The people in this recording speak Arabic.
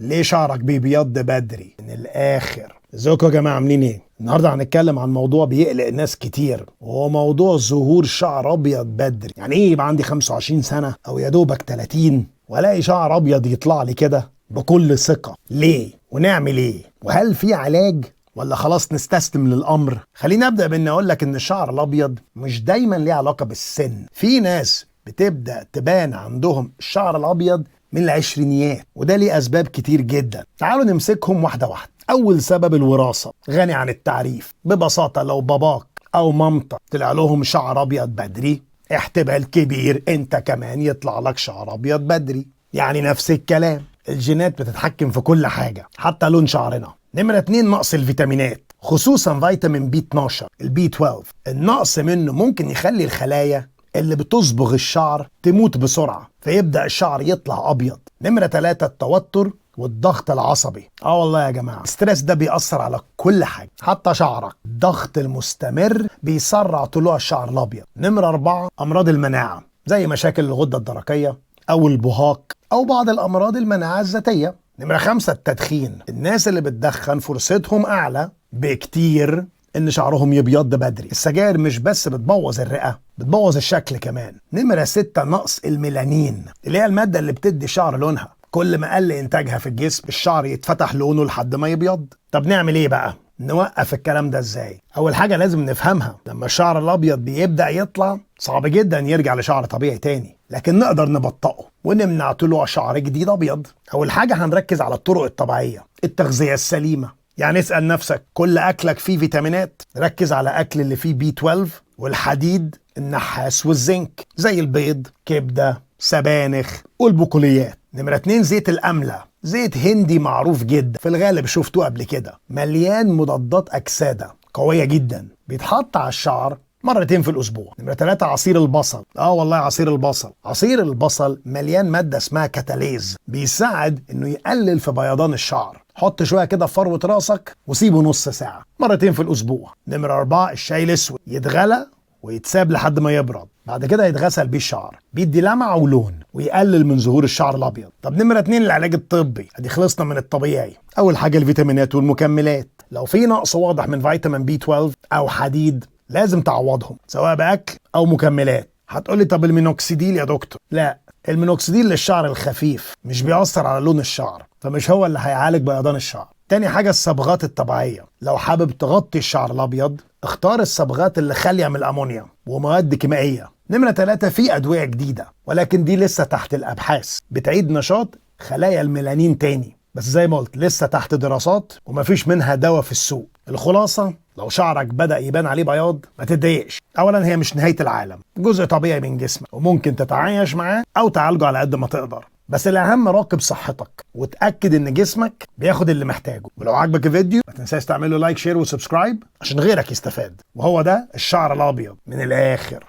ليه شعرك بيبيض بدري من الاخر. ازيكم يا جماعه، عاملين ايه؟ النهارده هنتكلم عن موضوع بيقلق ناس كتير، وهو موضوع ظهور شعر ابيض بدري. يعني ايه يبقى عندي 25 سنه او يا دوبك 30 والاقي شعر ابيض يطلع لي كده بكل ثقه؟ ليه؟ ونعمل ايه؟ وهل في علاج ولا خلاص نستسلم للامر؟ خليني ابدا بان اقول لك ان الشعر الابيض مش دايما ليه علاقه بالسن. في ناس بتبدا تبان عندهم الشعر الابيض من العشرينيات، وده ليه اسباب كتير جدا. تعالوا نمسكهم واحده واحده. اول سبب الوراثه، غني عن التعريف. ببساطه لو باباك او مامتك طلع لهم شعر ابيض بدري، احتمال كبير انت كمان يطلع لك شعر ابيض بدري. يعني نفس الكلام، الجينات بتتحكم في كل حاجه حتى لون شعرنا. نمرة 2، نقص الفيتامينات، خصوصا فيتامين بي 12 البي 12. النقص منه ممكن يخلي الخلايا اللي بتصبغ الشعر تموت بسرعة، فيبدأ الشعر يطلع أبيض. نمرة 3، التوتر والضغط العصبي. والله يا جماعة، الستريس ده بيأثر على كل حاجة حتى شعرك. الضغط المستمر بيسرع طلوع الشعر الأبيض. نمرة 4، أمراض المناعة زي مشاكل الغدة الدرقية أو البهاق أو بعض الأمراض المناعة الذاتية. نمرة 5، التدخين. الناس اللي بتدخن فرصتهم أعلى بكتير إن شعرهم يبيض بدري. السجاير مش بس بتبوظ الرئة، بتبوظ الشكل كمان. نمرة 6، نقص الميلانين، اللي هي المادة اللي بتدي الشعر لونها. كل ما قل إنتاجها في الجسم، الشعر يتفتح لونه لحد ما يبيض. طب نعمل إيه بقى؟ نوقف الكلام ده إزاي؟ أول حاجة لازم نفهمها، لما الشعر الأبيض بيبدأ يطلع صعب جدا يرجع لشعر طبيعي تاني، لكن نقدر نبطئه ونمنع طلوع شعر جديد أبيض. أول حاجة هنركز على الطرق الطبيعية، التغذية السليمة. يعني اسأل نفسك، كل أكلك فيه فيتامينات؟ ركز على أكل اللي فيه بي 12 والحديد، النحاس والزنك، زي البيض، كبدة، سبانخ والبقوليات. نمرة 2، زيت الأملة. زيت هندي معروف جدا، في الغالب شفتوه قبل كده، مليان مضادات أكسدة قوية جدا، بيتحط على الشعر مرتين في الأسبوع. نمرة 3، عصير البصل. والله عصير البصل. عصير البصل مليان مادة اسمها كتاليز، بيساعد انه يقلل في بياضان الشعر. حط شوية كده في فروة راسك وسيبه نص ساعة، مرتين في الأسبوع. نمرة 4، الشاي الأسود. يتغلى ويتساب لحد ما يبرد، بعد كده يتغسل بيه الشعر، بيدي لمعة ولون ويقلل من ظهور الشعر الأبيض. طب نمرة 2، العلاج الطبي. ادي خلصنا من الطبيعي. أول حاجة الفيتامينات والمكملات. لو في نقص واضح من فيتامين بي 12 أو حديد، لازم تعوضهم سواء بأكل أو مكملات. هتقولي طب المينوكسيديل يا دكتور؟ لا، المينوكسيديل للشعر الخفيف، مش بيأثر على لون الشعر، فمش هو اللي هيعالج بياضان الشعر. تاني حاجة، الصبغات الطبيعية. لو حابب تغطي الشعر الأبيض، اختار الصبغات اللي خالية من الأمونيا ومواد كيميائية. نمرة 3، في أدوية جديدة ولكن دي لسه تحت الأبحاث، بتعيد نشاط خلايا الميلانين تاني، بس زي ما قلت لسه تحت دراسات ومفيش منها دواء في السوق. الخلاصة، لو شعرك بدأ يبان عليه بياض ما تتضايقش. أولا هي مش نهاية العالم، جزء طبيعي من جسمك وممكن تتعايش معاه أو تعالجه على قد ما تقدر. بس الأهم راقب صحتك وتأكد إن جسمك بياخد اللي محتاجه. ولو عجبك الفيديو ما تنساش تعمله لايك، شير وسبسكرايب عشان غيرك يستفاد. وهو ده الشعر الأبيض من الآخر.